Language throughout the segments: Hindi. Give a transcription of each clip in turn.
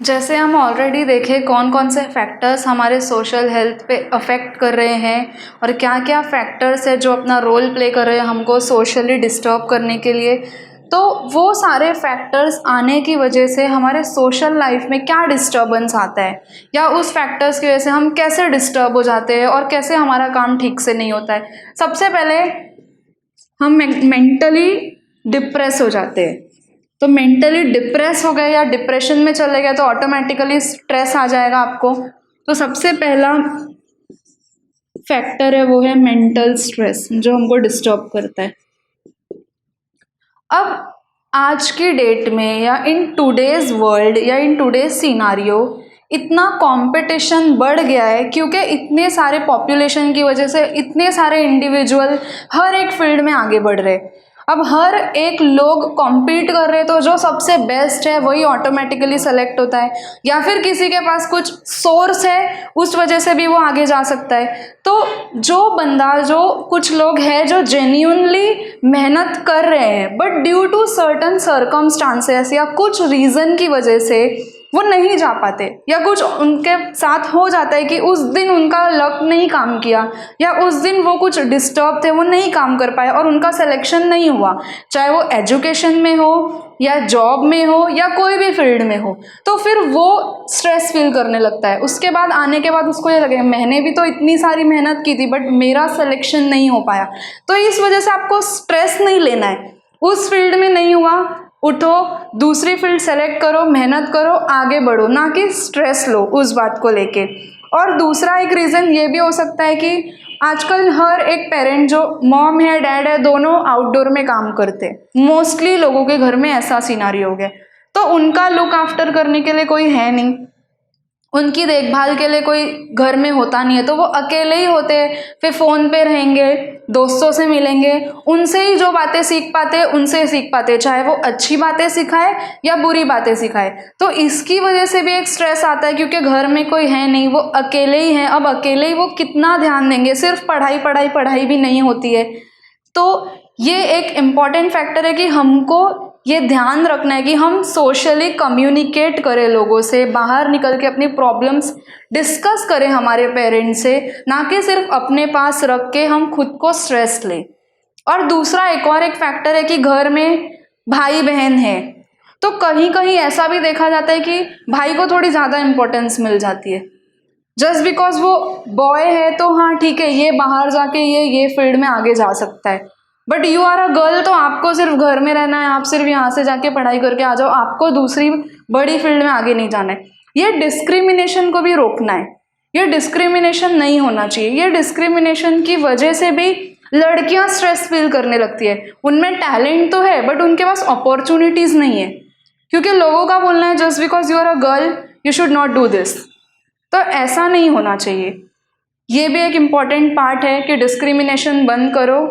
जैसे हम ऑलरेडी देखें कौन कौन से फैक्टर्स हमारे सोशल हेल्थ पे अफेक्ट कर रहे हैं और क्या क्या फैक्टर्स है जो अपना रोल प्ले कर रहे हैं हमको सोशली डिस्टर्ब करने के लिए। तो वो सारे फैक्टर्स आने की वजह से हमारे सोशल लाइफ में क्या डिस्टर्बेंस आता है या उस फैक्टर्स की वजह से हम कैसे डिस्टर्ब हो जाते हैं और कैसे हमारा काम ठीक से नहीं होता है। सबसे पहले हम मेंटली डिप्रेस हो जाते हैं। तो मेंटली डिप्रेस हो गए या डिप्रेशन में चले गए तो ऑटोमेटिकली स्ट्रेस आ जाएगा आपको। तो सबसे पहला फैक्टर है वो है मेंटल स्ट्रेस जो हमको डिस्टर्ब करता है। अब आज की डेट में या इन टुडेज वर्ल्ड या इन टुडेज सिनारियो इतना कंपटीशन बढ़ गया है क्योंकि इतने सारे पॉपुलेशन की वजह से इतने सारे इंडिविजुअल हर एक फील्ड में आगे बढ़ रहे। अब हर एक लोग कॉम्पीट कर रहे तो जो सबसे बेस्ट है वही ऑटोमेटिकली सेलेक्ट होता है या फिर किसी के पास कुछ सोर्स है उस वजह से भी वो आगे जा सकता है। तो जो कुछ लोग हैं जो जेन्युइनली मेहनत कर रहे हैं but due to certain circumstances या कुछ रीज़न की वजह से वो नहीं जा पाते या कुछ उनके साथ हो जाता है कि उस दिन उनका लक नहीं काम किया या उस दिन वो कुछ डिस्टर्ब थे वो नहीं काम कर पाए और उनका सिलेक्शन नहीं हुआ, चाहे वो एजुकेशन में हो या जॉब में हो या कोई भी फील्ड में हो। तो फिर वो स्ट्रेस फील करने लगता है। उसके बाद आने के बाद उसको ये लगे मैंने भी तो इतनी सारी मेहनत की थी बट मेरा सिलेक्शन नहीं हो पाया। तो इस वजह से आपको स्ट्रेस नहीं लेना है। उस फील्ड में नहीं हुआ, उठो दूसरी फील्ड सेलेक्ट करो, मेहनत करो, आगे बढ़ो, ना कि स्ट्रेस लो उस बात को लेके। और दूसरा एक रीज़न ये भी हो सकता है कि आजकल हर एक पेरेंट जो मॉम है डैड है दोनों आउटडोर में काम करते, मोस्टली लोगों के घर में ऐसा सिनारियो हो गया। तो उनका लुक आफ्टर करने के लिए कोई है नहीं, उनकी देखभाल के लिए कोई घर में होता नहीं है, तो वो अकेले ही होते हैं। फिर फ़ोन पे रहेंगे, दोस्तों से मिलेंगे, उनसे ही जो बातें सीख पाते उनसे सीख पाते, चाहे वो अच्छी बातें सिखाए या बुरी बातें सिखाए। तो इसकी वजह से भी एक स्ट्रेस आता है क्योंकि घर में कोई है नहीं, वो अकेले ही हैं। अब अकेले ही वो कितना ध्यान देंगे, सिर्फ पढ़ाई पढ़ाई पढ़ाई भी नहीं होती है। तो ये एक इम्पॉर्टेंट फैक्टर है कि हमको ये ध्यान रखना है कि हम सोशली कम्युनिकेट करें लोगों से, बाहर निकल के अपनी प्रॉब्लम्स डिस्कस करें हमारे पेरेंट्स से, ना कि सिर्फ अपने पास रख के हम खुद को स्ट्रेस लें। और दूसरा एक फैक्टर है कि घर में भाई बहन है तो कहीं कहीं ऐसा भी देखा जाता है कि भाई को थोड़ी ज़्यादा इम्पोर्टेंस मिल जाती है। जस्ट बिकॉज वो बॉय है तो हाँ ठीक है ये बाहर जाके ये फील्ड में आगे जा सकता है, but you are a girl तो आपको सिर्फ घर में रहना है, आप सिर्फ यहाँ से जाके पढ़ाई करके आ जाओ, आपको दूसरी बड़ी फील्ड में आगे नहीं जाना है। ये डिस्क्रिमिनेशन को भी रोकना है, ये डिस्क्रिमिनेशन नहीं होना चाहिए। ये डिस्क्रिमिनेशन की वजह से भी लड़कियां स्ट्रेस फील करने लगती है। उनमें टैलेंट तो है बट उनके पास अपॉर्चुनिटीज़ नहीं है क्योंकि लोगों का बोलना है just because you are a girl you should not do this. तो ऐसा नहीं होना चाहिए। ये भी एक इम्पॉर्टेंट पार्ट है कि डिस्क्रिमिनेशन बंद करो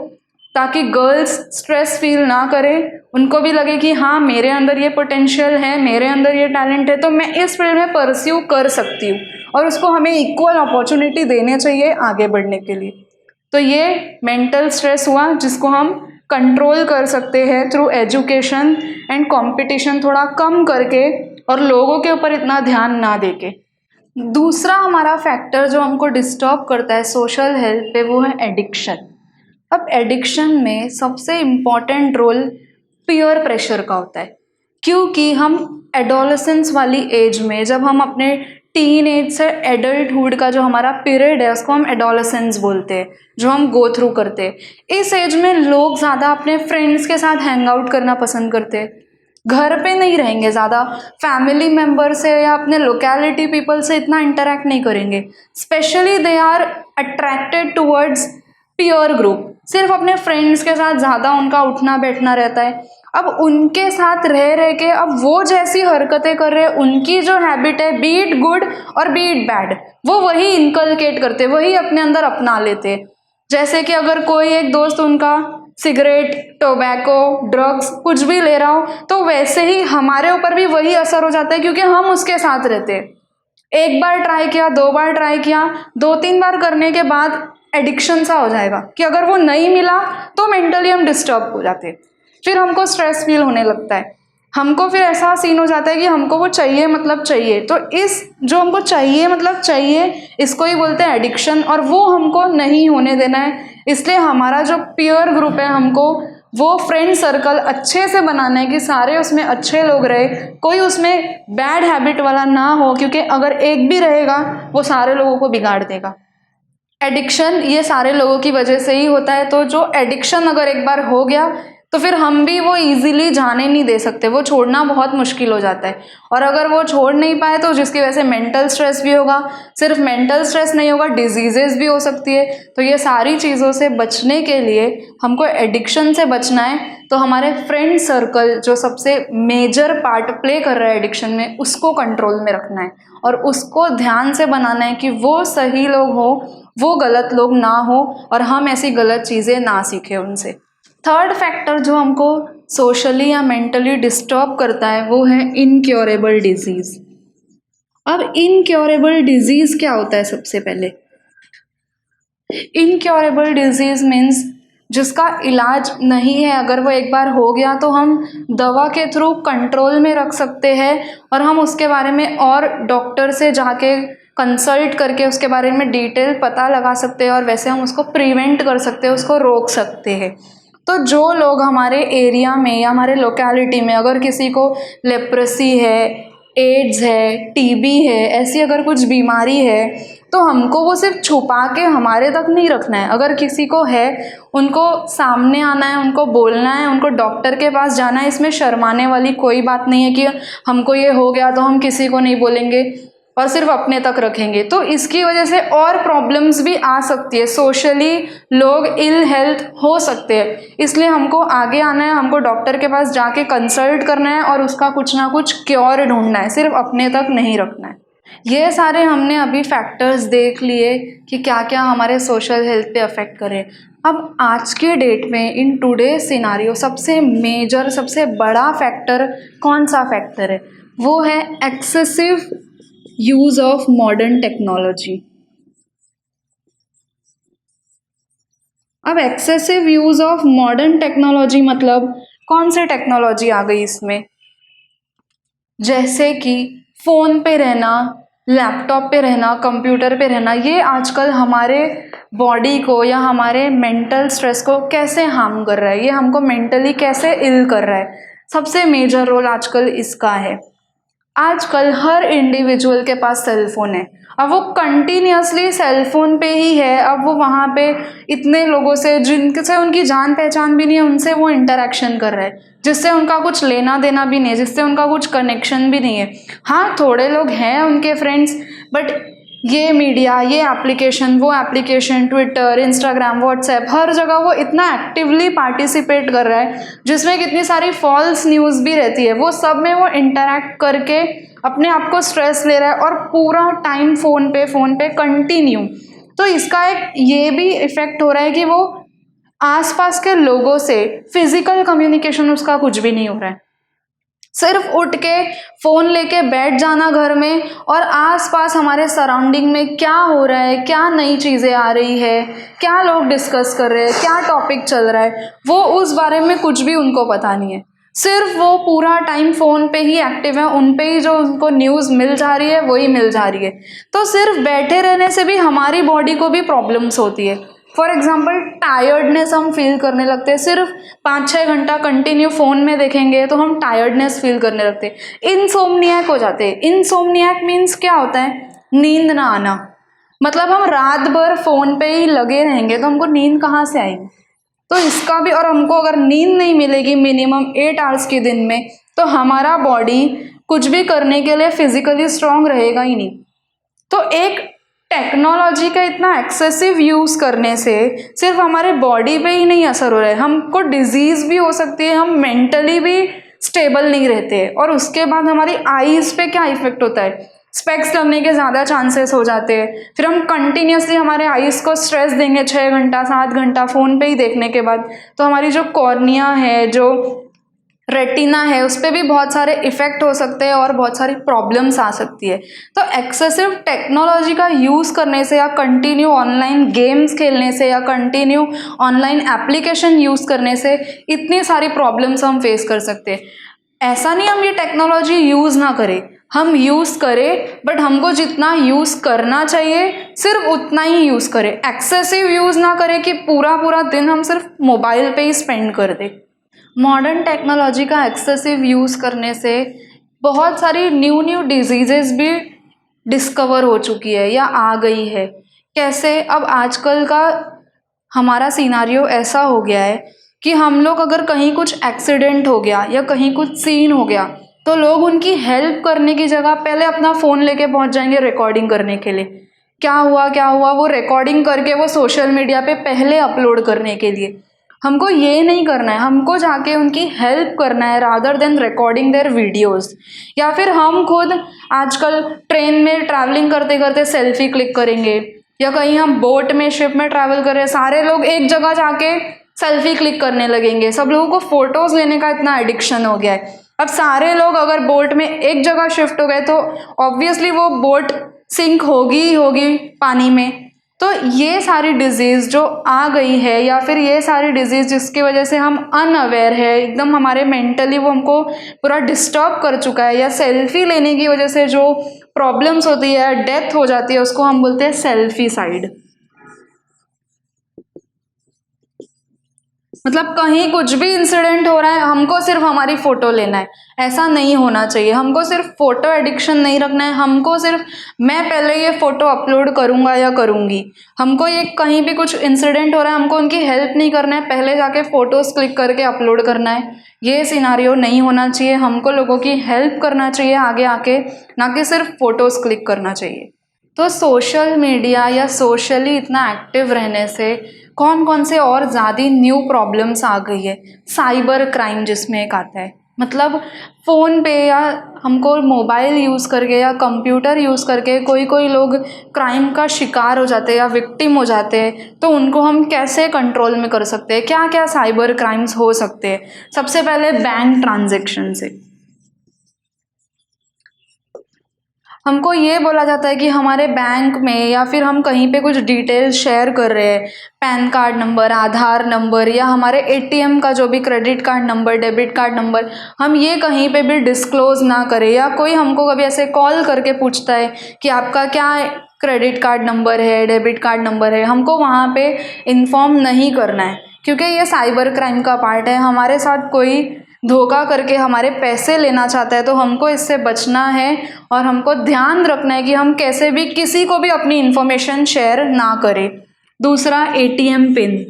ताकि गर्ल्स स्ट्रेस फील ना करें, उनको भी लगे कि हाँ मेरे अंदर ये पोटेंशियल है, मेरे अंदर ये टैलेंट है तो मैं इस फील्ड में परस्यू कर सकती हूँ, और उसको हमें इक्वल अपॉर्चुनिटी देने चाहिए आगे बढ़ने के लिए। तो ये मेंटल स्ट्रेस हुआ जिसको हम कंट्रोल कर सकते हैं थ्रू एजुकेशन एंड कंपटीशन थोड़ा कम करके और लोगों के ऊपर इतना ध्यान ना देके। दूसरा हमारा फैक्टर जो हमको डिस्टर्ब करता है सोशल हेल्थ पे वो है एडिक्शन। अब एडिक्शन में सबसे इम्पॉर्टेंट रोल पीयर प्रेशर का होता है क्योंकि हम एडोलेसेंस वाली एज में जब हम अपने टीन एज से एडल्टहुड का जो हमारा पीरियड है उसको हम एडोलेसेंस बोलते हैं, जो हम गो थ्रू करते हैं। इस एज में लोग ज़्यादा अपने फ्रेंड्स के साथ हैंग आउट करना पसंद करते हैं, घर पे नहीं रहेंगे, ज़्यादा फैमिली मेम्बर से या अपने लोकेलिटी पीपल से इतना इंटरेक्ट नहीं करेंगे। Specially they are attracted towards peer group, सिर्फ अपने फ्रेंड्स के साथ ज़्यादा उनका उठना बैठना रहता है। अब उनके साथ रह रह के अब वो जैसी हरकतें कर रहे हैं, उनकी जो हैबिट है बी इट गुड और बी इट बैड, वो वही इनकलकेट करते, वही अपने अंदर अपना लेते। जैसे कि अगर कोई एक दोस्त उनका सिगरेट, टोबैको, ड्रग्स कुछ भी ले रहा हो तो वैसे ही हमारे ऊपर भी वही असर हो जाता है क्योंकि हम उसके साथ रहते हैं। एक बार ट्राई किया, दो बार ट्राई किया, दो तीन बार करने के बाद एडिक्शन सा हो जाएगा कि अगर वो नहीं मिला तो मेंटली हम डिस्टर्ब हो जाते, फिर हमको स्ट्रेस फील होने लगता है। हमको फिर ऐसा सीन हो जाता है कि हमको वो चाहिए मतलब चाहिए। तो इस जो हमको चाहिए मतलब चाहिए, इसको ही बोलते हैं एडिक्शन, और वो हमको नहीं होने देना है। इसलिए हमारा जो पीयर ग्रुप है, हमको वो फ्रेंड सर्कल अच्छे से बनाना है कि सारे उसमें अच्छे लोग रहे, कोई उसमें बैड हैबिट वाला ना हो, क्योंकि अगर एक भी रहेगा वो सारे लोगों को बिगाड़ देगा। एडिक्शन ये सारे लोगों की वजह से ही होता है। तो जो एडिक्शन अगर एक बार हो गया तो फिर हम भी वो इजीली जाने नहीं दे सकते, वो छोड़ना बहुत मुश्किल हो जाता है। और अगर वो छोड़ नहीं पाए तो जिसकी वजह से मेंटल स्ट्रेस भी होगा, सिर्फ मेंटल स्ट्रेस नहीं होगा, डिजीजेस भी हो सकती है। तो ये सारी चीज़ों से बचने के लिए हमको एडिक्शन से बचना है। तो हमारे फ्रेंड सर्कल जो सबसे मेजर पार्ट प्ले कर रहा है एडिक्शन में, उसको कंट्रोल में रखना है और उसको ध्यान से बनाना है कि वो सही लोग हो, वो गलत लोग ना हो, और हम ऐसी गलत चीज़ें ना सीखें उनसे। थर्ड फैक्टर जो हमको सोशली या मेंटली डिस्टर्ब करता है वो है इनक्योरेबल डिजीज़। अब इनक्योरेबल डिजीज़ क्या होता है? सबसे पहले इनक्योरेबल डिजीज़ मीन्स जिसका इलाज नहीं है। अगर वो एक बार हो गया तो हम दवा के थ्रू कंट्रोल में रख सकते हैं और हम उसके बारे में और डॉक्टर से जाके कंसल्ट करके उसके बारे में डिटेल पता लगा सकते हैं और वैसे हम उसको प्रिवेंट कर सकते हैं, उसको रोक सकते हैं। तो जो लोग हमारे एरिया में या हमारे लोकेलिटी में अगर किसी को लेप्रेसी है, एड्स है, टीबी है, ऐसी अगर कुछ बीमारी है, तो हमको वो सिर्फ छुपा के हमारे तक नहीं रखना है। अगर किसी को है, उनको सामने आना है, उनको बोलना है, उनको डॉक्टर के पास जाना है। इसमें शर्माने वाली कोई बात नहीं है कि हमको ये हो गया तो हम किसी को नहीं बोलेंगे और सिर्फ अपने तक रखेंगे। तो इसकी वजह से और प्रॉब्लम्स भी आ सकती है, सोशली लोग इल हेल्थ हो सकते हैं। इसलिए हमको आगे आना है, हमको डॉक्टर के पास जाके कंसल्ट करना है और उसका कुछ ना कुछ क्योर ढूंढना है, सिर्फ अपने तक नहीं रखना है। ये सारे हमने अभी फैक्टर्स देख लिए कि क्या क्या हमारे सोशल हेल्थ पे अफेक्ट करें। अब आज के डेट में इन टुडे सिनारियो सबसे मेजर, सबसे बड़ा फैक्टर कौन सा फैक्टर है? वो है excessive use of modern technology. अब excessive use of modern technology मतलब कौन सी टेक्नोलॉजी आ गई इसमें? जैसे कि फ़ोन पे रहना, लैपटॉप पे रहना, कंप्यूटर पे रहना, ये आजकल हमारे बॉडी को या हमारे मेंटल स्ट्रेस को कैसे हार्म कर रहा है, ये हमको मेंटली कैसे इल कर रहा है, सबसे मेजर रोल आजकल इसका है। आजकल हर इंडिविजुअल के पास सेल फोन है, अब वो कंटिन्यूसली सेल फोन पे ही है। अब वो वहाँ पे इतने लोगों से जिनसे उनकी जान पहचान भी नहीं है, उनसे वो इंटरेक्शन कर रहा है, जिससे उनका कुछ लेना देना भी नहीं है, जिससे उनका कुछ कनेक्शन भी नहीं है। हाँ, थोड़े लोग हैं उनके फ्रेंड्स, बट ये मीडिया, ये एप्लीकेशन, वो एप्लीकेशन, ट्विटर, इंस्टाग्राम, व्हाट्सएप, हर जगह वो इतना एक्टिवली पार्टिसिपेट कर रहा है, जिसमें कितनी सारी फॉल्स न्यूज़ भी रहती है। वो सब में वो इंटरैक्ट करके अपने आप को स्ट्रेस ले रहा है और पूरा टाइम फ़ोन पे कंटिन्यू। तो इसका एक ये भी इफ़ेक्ट हो रहा है कि वो आसपास के लोगों से फिजिकल कम्युनिकेशन उसका कुछ भी नहीं हो रहा है। सिर्फ उठ के फ़ोन लेके बैठ जाना घर में और आसपास हमारे सराउंडिंग में क्या हो रहा है, क्या नई चीज़ें आ रही है, क्या लोग डिस्कस कर रहे हैं, क्या टॉपिक चल रहा है, वो उस बारे में कुछ भी उनको पता नहीं है। सिर्फ वो पूरा टाइम फ़ोन पे ही एक्टिव है, उन पे ही जो उनको न्यूज़ मिल जा रही है वही मिल जा रही है। तो सिर्फ बैठे रहने से भी हमारी बॉडी को भी प्रॉब्लम्स होती है। फॉर एग्जाम्पल टायर्डनेस हम फील करने लगते हैं, सिर्फ 5-6 घंटा कंटिन्यू फ़ोन में देखेंगे तो हम टायर्डनेस फील करने लगते हैं, इनसोम्नियाक हो जाते हैं। इनसोम्नियाक मीन्स क्या होता है? नींद ना आना। मतलब हम रात भर फ़ोन पे ही लगे रहेंगे तो हमको नींद कहाँ से आएगी? तो इसका भी, और हमको अगर नींद नहीं मिलेगी मिनिमम 8 आवर्स के दिन में, तो हमारा बॉडी कुछ भी करने के लिए फिजिकली स्ट्रांग रहेगा ही नहीं। तो एक टेक्नोलॉजी का इतना एक्सेसिव यूज़ करने से सिर्फ हमारे बॉडी पे ही नहीं असर हो रहा है, हमको डिजीज़ भी हो सकती है, हम मेंटली भी स्टेबल नहीं रहते। और उसके बाद हमारी आईज़ पे क्या इफेक्ट होता है? स्पेक्स लगने के ज़्यादा चांसेस हो जाते हैं। फिर हम कंटिन्यूसली हमारे आईज़ को स्ट्रेस देंगे 6 घंटा 7 घंटा फ़ोन पे ही देखने के बाद, तो हमारी जो कॉर्निया है, जो रेटिना है, उस पर भी बहुत सारे इफ़ेक्ट हो सकते हैं और बहुत सारी प्रॉब्लम्स आ सकती है। तो एक्सेसिव टेक्नोलॉजी का यूज़ करने से या कंटिन्यू ऑनलाइन गेम्स खेलने से या कंटिन्यू ऑनलाइन एप्लीकेशन यूज़ करने से इतनी सारी प्रॉब्लम्स हम फेस कर सकते हैं। ऐसा नहीं हम ये टेक्नोलॉजी यूज़ ना करें, हम यूज़ करें, बट हमको जितना यूज़ करना चाहिए सिर्फ उतना ही यूज़ करें। एक्सेसिव यूज़ ना करें कि पूरा पूरा दिन हम सिर्फ मोबाइल पे ही स्पेंड कर दें। मॉडर्न टेक्नोलॉजी का एक्सेसिव यूज़ करने से बहुत सारी न्यू डिजीज़ेस भी डिस्कवर हो चुकी है या आ गई है। कैसे? अब आजकल का हमारा सिनारियो ऐसा हो गया है कि हम लोग अगर कहीं कुछ एक्सीडेंट हो गया या कहीं कुछ सीन हो गया तो लोग उनकी हेल्प करने की जगह पहले अपना फ़ोन लेके पहुंच जाएंगे रिकॉर्डिंग करने के लिए। क्या हुआ वो रिकॉर्डिंग करके वो सोशल मीडिया पे पहले अपलोड करने के लिए। हमको ये नहीं करना है, हमको जाके उनकी हेल्प करना है rather than recording their videos. या फिर हम खुद आजकल ट्रेन में ट्रैवलिंग करते करते सेल्फी क्लिक करेंगे, या कहीं हम बोट में शिप में ट्रैवल कर रहे हैं, सारे लोग एक जगह जाके सेल्फी क्लिक करने लगेंगे। सब लोगों को फोटोज़ लेने का इतना एडिक्शन हो गया है। अब सारे लोग अगर बोट में एक जगह शिफ्ट हो गए तो ऑब्वियसली वो बोट सिंक होगी ही होगी पानी में। तो ये सारी डिजीज़ जो आ गई है या फिर ये सारी डिजीज़ जिसकी वजह से हम अनअवेयर है, एकदम हमारे मेंटली वो हमको पूरा डिस्टर्ब कर चुका है, या सेल्फी लेने की वजह से जो प्रॉब्लम्स होती है, डेथ हो जाती है, उसको हम बोलते हैं सेल्फीसाइड। मतलब कहीं कुछ भी इंसिडेंट हो रहा है, हमको सिर्फ हमारी फ़ोटो लेना है, ऐसा नहीं होना चाहिए। हमको सिर्फ फ़ोटो एडिक्शन नहीं रखना है, हमको सिर्फ मैं पहले ये फ़ोटो अपलोड करूँगा या करूँगी। हमको ये कहीं भी कुछ इंसिडेंट हो रहा है, हमको उनकी हेल्प नहीं करना है, पहले जाके फ़ोटोज़ क्लिक करके अपलोड करना है। ये सिनारियो नहीं होना चाहिए। हमको लोगों की हेल्प करना चाहिए आगे आके, ना कि सिर्फ फ़ोटोज़ क्लिक करना चाहिए। तो सोशल मीडिया या सोशली इतना एक्टिव रहने से कौन कौन से और ज़्यादा न्यू प्रॉब्लम्स आ गई है। साइबर क्राइम जिसमें एक आता है, मतलब फ़ोन पे या हमको मोबाइल यूज़ करके या कंप्यूटर यूज़ करके कोई लोग क्राइम का शिकार हो जाते हैं या विक्टिम हो जाते हैं, तो उनको हम कैसे कंट्रोल में कर सकते हैं, क्या क्या साइबर क्राइम्स हो सकते हैं। सबसे पहले बैंक ट्रांजैक्शन से हमको ये बोला जाता है कि हमारे बैंक में या फिर हम कहीं पे कुछ डिटेल्स शेयर कर रहे हैं, पैन कार्ड नंबर, आधार नंबर, या हमारे एटीएम का जो भी credit card number, debit card number, हम ये कहीं पे भी डिस्क्लोज़ ना करें। या कोई हमको कभी ऐसे कॉल करके पूछता है कि आपका क्या क्रेडिट कार्ड नंबर है, डेबिट कार्ड नंबर है, हमको वहाँ पे इन्फॉर्म नहीं करना है, क्योंकि ये साइबर क्राइम का पार्ट है। हमारे साथ कोई धोखा करके हमारे पैसे लेना चाहता है, तो हमको इससे बचना है और हमको ध्यान रखना है कि हम कैसे भी किसी को भी अपनी इन्फॉर्मेशन शेयर ना करें। दूसरा, एटीएम पिन।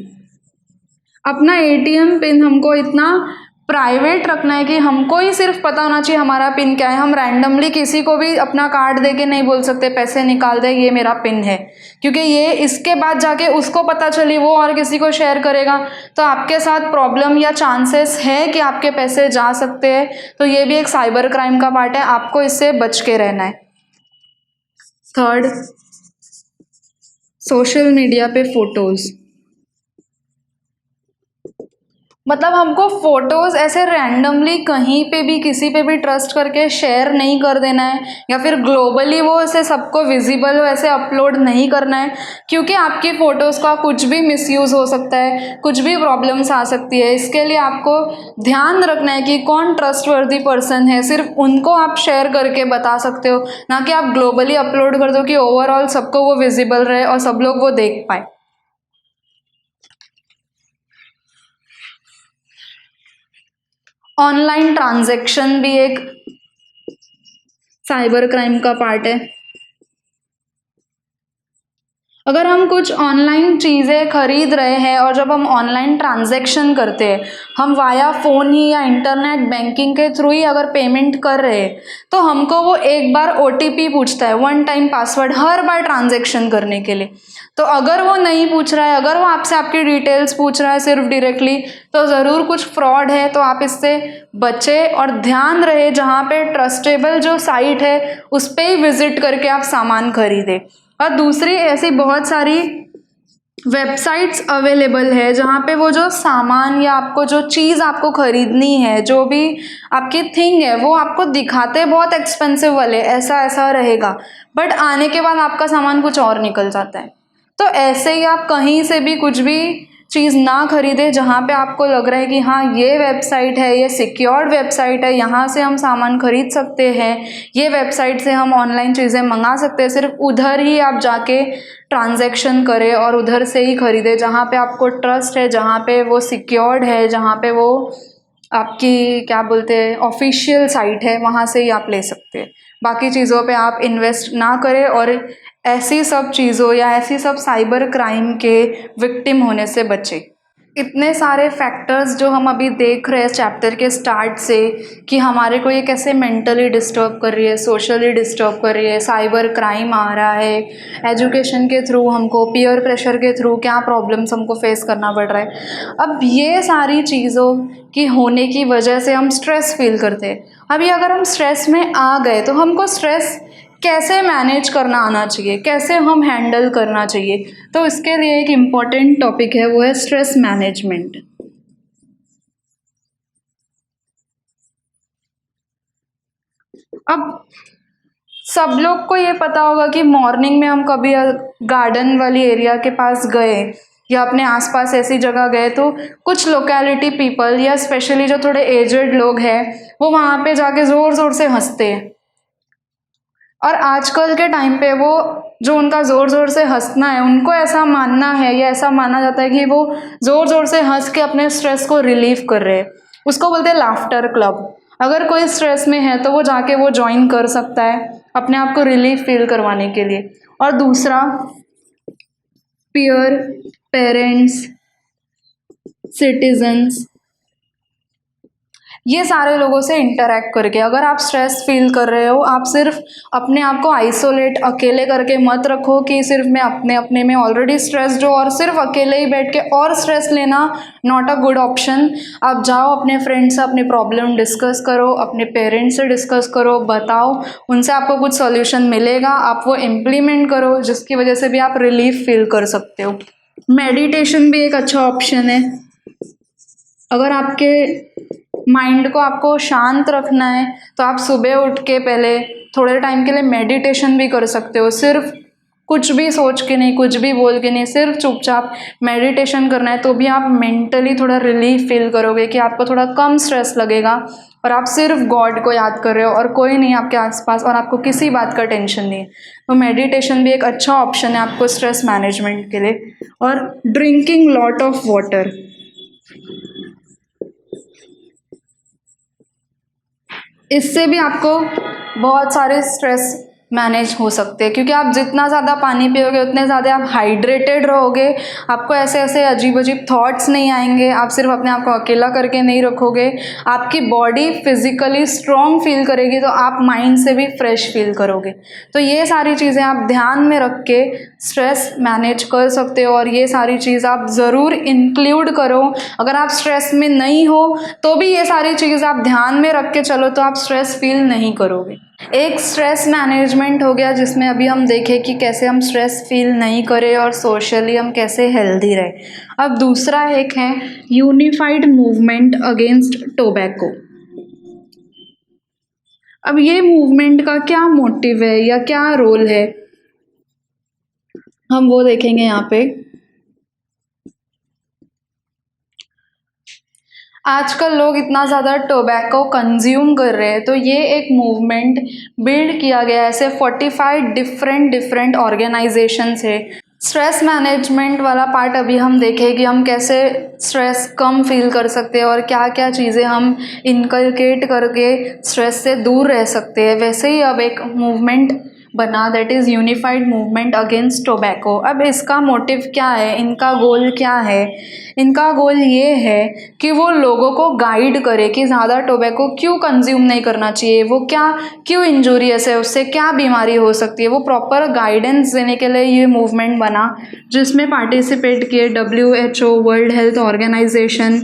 अपना एटीएम पिन हमको इतना प्राइवेट रखना है कि हमको ही सिर्फ पता होना चाहिए हमारा पिन क्या है। हम रैंडमली किसी को भी अपना कार्ड दे के नहीं बोल सकते पैसे निकाल दे, ये मेरा पिन है, क्योंकि ये इसके बाद जाके उसको पता चली वो और किसी को शेयर करेगा तो आपके साथ प्रॉब्लम या चांसेस है कि आपके पैसे जा सकते हैं। तो ये भी एक साइबर क्राइम का पार्ट है, आपको इससे बच के रहना है। थर्ड, सोशल मीडिया पे फोटोज़। मतलब हमको फ़ोटोज़ ऐसे रैंडमली कहीं पे भी किसी पे भी ट्रस्ट करके शेयर नहीं कर देना है, या फिर ग्लोबली वो ऐसे सबको विजिबल हो ऐसे अपलोड नहीं करना है, क्योंकि आपकी फ़ोटोज़ का कुछ भी मिसयूज़ हो सकता है, कुछ भी प्रॉब्लम्स आ सकती है। इसके लिए आपको ध्यान रखना है कि कौन ट्रस्टवर्दी पर्सन है, सिर्फ उनको आप शेयर करके बता सकते हो, ना कि आप ग्लोबली अपलोड कर दो कि ओवरऑल सबको वो विजिबल रहे और सब लोग वो देख पाए। ऑनलाइन ट्रांजैक्शन भी एक साइबर क्राइम का पार्ट है। अगर हम कुछ ऑनलाइन चीज़ें खरीद रहे हैं और जब हम ऑनलाइन ट्रांजैक्शन करते हैं, हम वाया फ़ोन ही या इंटरनेट बैंकिंग के थ्रू ही अगर पेमेंट कर रहे हैं, तो हमको वो एक बार OTP पूछता है, वन टाइम पासवर्ड, हर बार ट्रांजैक्शन करने के लिए। तो अगर वो नहीं पूछ रहा है, अगर वो आपसे आपकी डिटेल्स पूछ रहा है सिर्फ डायरेक्टली, तो ज़रूर कुछ फ्रॉड है। तो आप इससे बचे और ध्यान रहे, जहाँ पे ट्रस्टेबल जो साइट है उस पर ही विजिट करके आप सामान खरीदें। और दूसरी ऐसी बहुत सारी वेबसाइट्स अवेलेबल है जहाँ पे वो जो सामान या आपको जो चीज़ आपको ख़रीदनी है, जो भी आपकी थिंग है, वो आपको दिखाते बहुत एक्सपेंसिव वाले, ऐसा ऐसा रहेगा, बट आने के बाद आपका सामान कुछ और निकल जाता है। तो ऐसे ही आप कहीं से भी कुछ भी चीज़ ना खरीदें जहाँ पे आपको लग रहा है कि हाँ ये वेबसाइट है, ये सिक्योर्ड वेबसाइट है, यहाँ से हम सामान खरीद सकते हैं, ये वेबसाइट से हम ऑनलाइन चीज़ें मंगा सकते हैं। सिर्फ उधर ही आप जाके ट्रांजैक्शन करें और उधर से ही खरीदें जहाँ पे आपको ट्रस्ट है, जहाँ पे वो सिक्योर्ड है, जहाँ पे वो आपकी क्या बोलते हैं ऑफिशियल साइट है, वहाँ से ही आप ले सकते हैं। बाकी चीज़ों पे आप इन्वेस्ट ना करें और ऐसी सब चीज़ों या ऐसी सब साइबर क्राइम के विक्टिम होने से बचें। इतने सारे फैक्टर्स जो हम अभी देख रहे हैं चैप्टर के स्टार्ट से कि हमारे को ये कैसे मेंटली डिस्टर्ब कर रही है, सोशली डिस्टर्ब कर रही है, साइबर क्राइम आ रहा है, एजुकेशन के थ्रू हमको पीयर प्रेशर के थ्रू क्या प्रॉब्लम्स हमको फेस करना पड़ रहा है। अब ये सारी चीज़ों की होने की वजह से हम स्ट्रेस फील करते हैं। अभी अगर हम स्ट्रेस में आ गए तो हमको स्ट्रेस कैसे मैनेज करना आना चाहिए, कैसे हम हैंडल करना चाहिए। तो इसके लिए एक इम्पॉर्टेंट टॉपिक है, वो है स्ट्रेस मैनेजमेंट। अब सब लोग को ये पता होगा कि मॉर्निंग में हम कभी गार्डन वाली एरिया के पास गए या अपने आसपास ऐसी जगह गए तो कुछ लोकेलिटी पीपल या स्पेशली जो थोड़े एजेड लोग हैं वो वहाँ पे जाके ज़ोर ज़ोर से हंसते हैं। और आजकल के टाइम पे वो जो उनका ज़ोर ज़ोर से हंसना है, उनको ऐसा मानना है या ऐसा माना जाता है कि वो ज़ोर ज़ोर से हंस के अपने स्ट्रेस को रिलीव कर रहे हैं। उसको बोलते हैं लाफ्टर क्लब। अगर कोई स्ट्रेस में है तो वो जाके वो ज्वाइन कर सकता है अपने आप को रिलीफ फील करवाने के लिए। और दूसरा, पीयर, पेरेंट्स, सिटीजन्स, ये सारे लोगों से इंटरेक्ट करके अगर आप स्ट्रेस फील कर रहे हो, आप सिर्फ अपने आप को आइसोलेट अकेले करके मत रखो कि सिर्फ मैं अपने अपने में ऑलरेडी स्ट्रेस्ड हो और सिर्फ अकेले ही बैठ के और स्ट्रेस लेना नॉट अ गुड ऑप्शन। आप जाओ अपने फ्रेंड से अपनी प्रॉब्लम डिस्कस करो, अपने पेरेंट्स से डिस्कस करो, बताओ, उनसे आपको कुछ सॉल्यूशन मिलेगा, आप वो इम्प्लीमेंट करो जिसकी वजह से भी आप रिलीफ फील कर सकते हो। मेडिटेशन भी एक अच्छा ऑप्शन है। अगर आपके माइंड को आपको शांत रखना है तो आप सुबह उठ के पहले थोड़े टाइम के लिए मेडिटेशन भी कर सकते हो। सिर्फ कुछ भी सोच के नहीं, कुछ भी बोल के नहीं, सिर्फ चुपचाप मेडिटेशन करना है तो भी आप मेंटली थोड़ा रिलीफ फील करोगे कि आपको थोड़ा कम स्ट्रेस लगेगा और आप सिर्फ गॉड को याद कर रहे हो और कोई नहीं आपके आसपास और आपको किसी बात का टेंशन नहीं है। तो मेडिटेशन भी एक अच्छा ऑप्शन है आपको स्ट्रेस मैनेजमेंट के लिए। और ड्रिंकिंग लॉट ऑफ वाटर, इससे भी आपको बहुत सारे स्ट्रेस मैनेज हो सकते हैं क्योंकि आप जितना ज़्यादा पानी पियोगे उतने ज़्यादा आप हाइड्रेटेड रहोगे, आपको ऐसे ऐसे अजीब अजीब थॉट्स नहीं आएंगे, आप सिर्फ अपने आप को अकेला करके नहीं रखोगे, आपकी बॉडी फिजिकली स्ट्रॉन्ग फील करेगी तो आप माइंड से भी फ्रेश फील करोगे। तो ये सारी चीज़ें आप ध्यान में रख के स्ट्रेस मैनेज कर सकते हो और ये सारी चीज़ आप ज़रूर इंक्लूड करो। अगर आप स्ट्रेस में नहीं हो तो भी ये सारी चीज़ आप ध्यान में रख के चलो तो आप स्ट्रेस फील नहीं करोगे। एक स्ट्रेस मैनेजमेंट हो गया जिसमें अभी हम देखें कि कैसे हम स्ट्रेस फील नहीं करें और सोशली हम कैसे हेल्दी रहे। अब दूसरा एक है यूनिफाइड मूवमेंट अगेंस्ट टोबैको। अब ये मूवमेंट का क्या मोटिव है या क्या रोल है, हम वो देखेंगे यहाँ पे। आजकल लोग इतना ज़्यादा टोबैको कंज्यूम कर रहे हैं तो ये एक मूवमेंट बिल्ड किया गया है, ऐसे 45 डिफरेंट ऑर्गेनाइजेशन है। स्ट्रेस मैनेजमेंट वाला पार्ट अभी हम देखें कि हम कैसे स्ट्रेस कम फील कर सकते हैं और क्या क्या चीज़ें हम इनकलकेट करके स्ट्रेस से दूर रह सकते हैं। वैसे ही अब एक मूवमेंट बना, that is unified movement against tobacco. अब इसका मोटिव क्या है, इनका गोल क्या है? इनका गोल ये है कि वो लोगों को गाइड करे कि ज़्यादा टोबैको क्यों कंज्यूम नहीं करना चाहिए, वो क्या क्यों इंजूरियस है, उससे क्या बीमारी हो सकती है। वो प्रॉपर गाइडेंस देने के लिए ये मूवमेंट बना जिसमें पार्टिसिपेट किए WHO, world health organization,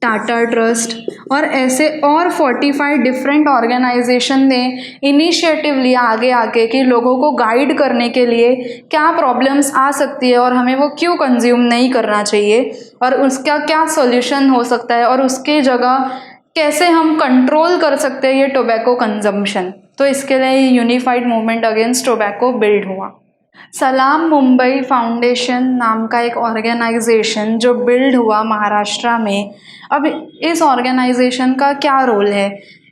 Tata Trust और ऐसे और 45 डिफरेंट ऑर्गेनाइजेशन ने इनिशिएटिव लिया आगे आके कि लोगों को गाइड करने के लिए क्या प्रॉब्लम्स आ सकती है और हमें वो क्यों कंज्यूम नहीं करना चाहिए और उसका क्या सॉल्यूशन हो सकता है और उसके जगह कैसे हम कंट्रोल कर सकते हैं ये टोबैको कंजम्पशन। तो इसके लिए unified movement against tobacco build हुआ। सलाम मुंबई फाउंडेशन नाम का एक ऑर्गेनाइजेशन जो बिल्ड हुआ महाराष्ट्र में। अब इस ऑर्गेनाइजेशन का क्या रोल है?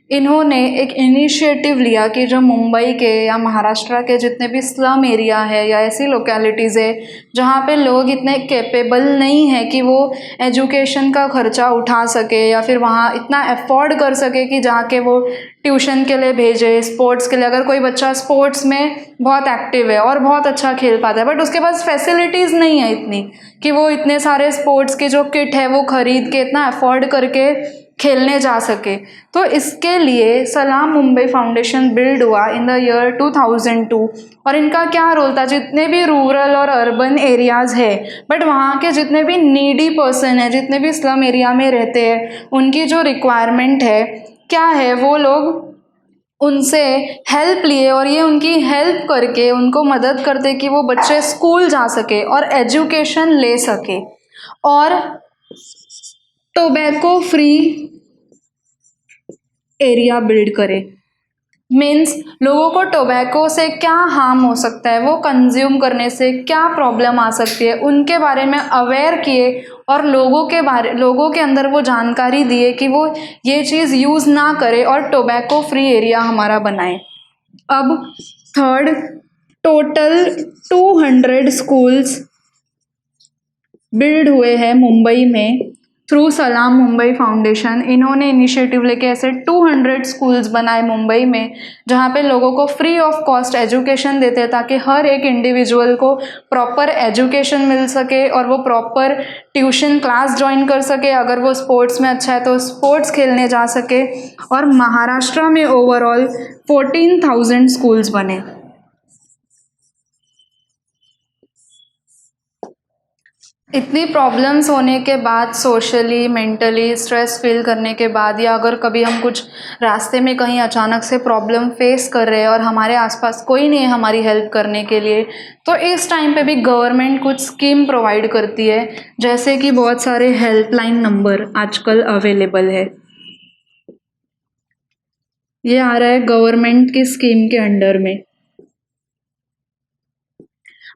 इन्होंने एक इनिशिएटिव लिया कि जो मुंबई के या महाराष्ट्र के जितने भी स्लम एरिया है या ऐसी लोकेलिटीज़ है जहाँ पे लोग इतने कैपेबल नहीं है कि वो एजुकेशन का खर्चा उठा सके या फिर वहाँ इतना अफोर्ड कर सके कि जाके वो ट्यूशन के लिए भेजे, स्पोर्ट्स के लिए। अगर कोई बच्चा स्पोर्ट्स में बहुत एक्टिव है और बहुत अच्छा खेल पाता है बट उसके पास फैसिलिटीज़ नहीं है इतनी कि वो इतने सारे स्पोर्ट्स के जो किट है वो ख़रीद के इतना अफोर्ड करके खेलने जा सके, तो इसके लिए सलाम मुंबई फाउंडेशन बिल्ड हुआ इन द ईयर 2002। और इनका क्या रोल था? जितने भी रूरल और अर्बन एरियाज़ है बट वहाँ के जितने भी नीडी पर्सन है, जितने भी स्लम एरिया में रहते हैं, उनकी जो रिक्वायरमेंट है क्या है, वो लोग उनसे हेल्प लिए और ये उनकी हेल्प करके उनको मदद करते कि वो बच्चे स्कूल जा सके और एजुकेशन ले सके और टोबैको फ्री एरिया बिल्ड करे। मीन्स लोगों को टोबैको से क्या हार्म हो सकता है, वो कंज्यूम करने से क्या प्रॉब्लम आ सकती है, उनके बारे में अवेयर किए और लोगों के अंदर वो जानकारी दिए कि वो ये चीज़ यूज़ ना करे और टोबैको फ्री एरिया हमारा बनाए। अब थर्ड, टोटल 200 स्कूल्स बिल्ड हुए हैं मुंबई में थ्रू सलाम मुंबई फाउंडेशन। इन्होंने इनिशिएटिव लेके ऐसे 200 स्कूल्स बनाए मुंबई में जहाँ पे लोगों को फ्री ऑफ कॉस्ट एजुकेशन देते हैं ताकि हर एक इंडिविजुअल को प्रॉपर एजुकेशन मिल सके और वो प्रॉपर ट्यूशन क्लास ज्वाइन कर सके। अगर वो स्पोर्ट्स में अच्छा है तो स्पोर्ट्स खेलने जा सके। और महाराष्ट्र में ओवरऑल 14,000 स्कूल्स बने। इतनी प्रॉब्लम्स होने के बाद, सोशली मेंटली स्ट्रेस फील करने के बाद, या अगर कभी हम कुछ रास्ते में कहीं अचानक से प्रॉब्लम फेस कर रहे हैं और हमारे आसपास कोई नहीं है हमारी हेल्प करने के लिए, तो इस टाइम पे भी गवर्नमेंट कुछ स्कीम प्रोवाइड करती है, जैसे कि बहुत सारे हेल्पलाइन नंबर आजकल अवेलेबल है। ये आ रहा है गवर्नमेंट की स्कीम के अंडर में।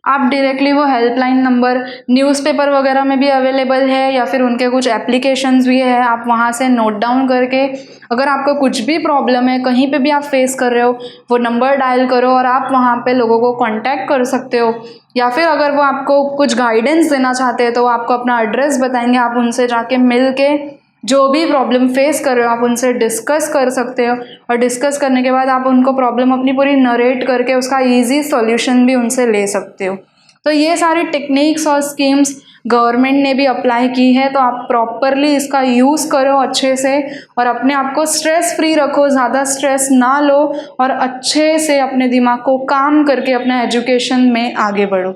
आप डायरेक्टली वो हेल्पलाइन नंबर न्यूज़पेपर वगैरह में भी अवेलेबल है या फिर उनके कुछ एप्लीकेशंस भी है, आप वहाँ से नोट डाउन करके अगर आपको कुछ भी प्रॉब्लम है, कहीं पे भी आप फेस कर रहे हो, वो नंबर डायल करो और आप वहाँ पे लोगों को कांटेक्ट कर सकते हो। या फिर अगर वो आपको कुछ गाइडेंस देना चाहते हैं तो वो आपको अपना एड्रेस बताएंगे, आप उनसे जाके मिल के जो भी प्रॉब्लम फेस कर रहे हो आप उनसे डिस्कस कर सकते हो। और डिस्कस करने के बाद आप उनको प्रॉब्लम अपनी पूरी नरेट करके उसका इजी सॉल्यूशन भी उनसे ले सकते हो। तो ये सारी टेक्निक्स और स्कीम्स गवर्नमेंट ने भी अप्लाई की है, तो आप प्रॉपरली इसका यूज़ करो अच्छे से और अपने आप को स्ट्रेस फ्री रखो, ज़्यादा स्ट्रेस ना लो और अच्छे से अपने दिमाग को काम करके अपना एजुकेशन में आगे बढ़ो।